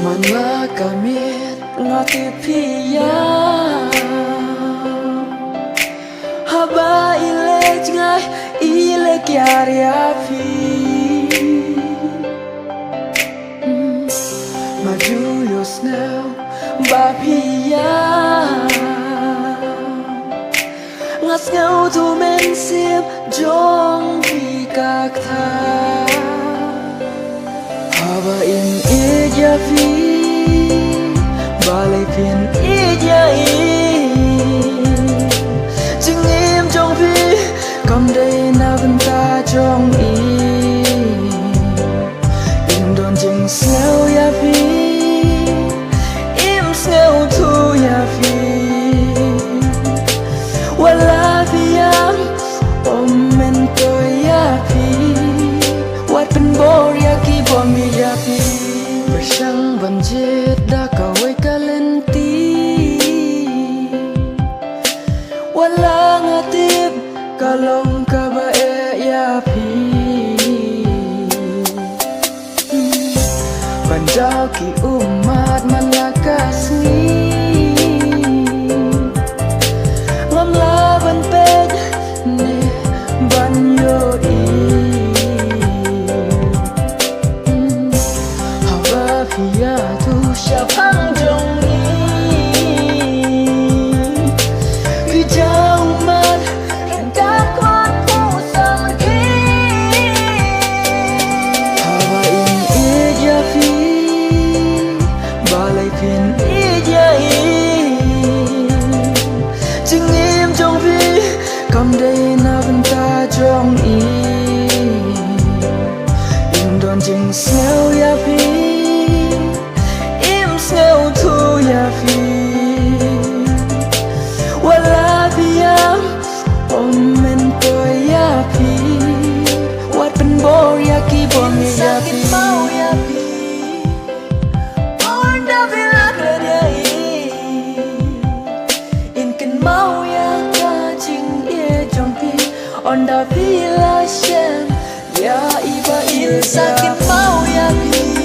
Manlah kamit ngati piya Haba ilej ngai ilek yarya pi Maju yosnau ba piya Ngas ngau tu men sip jong pi kak tha Haba in ija pi Balai pin ija Jing im jong pi Kam day na benta jong Im don jing snau ya pi Im snau tu ya pi Wala piyam Om mento ya pi Wat pen bor ya ki bom ya pi Bersang banjit dah kawai kalenti Wala ngatip kalong kabae ya pi Bandau ki umat malakas ni Ngam laban ped ne banyo Pia tu siapang jongi Hijau mat Rendah kuat pusat ki Hawa in ija fi Balai pin ija Jing im jong fi Kam day na benta jong Im don jing snau ya fi Snau tu ya fi Wala piyam Om mento ya fi Wat pen bor ya ki bom ya fi mau ya fi Onda vilak ya Inken mau ya ka jing ye jong pi Onda vila shem Ya iba il sakit mau ya fi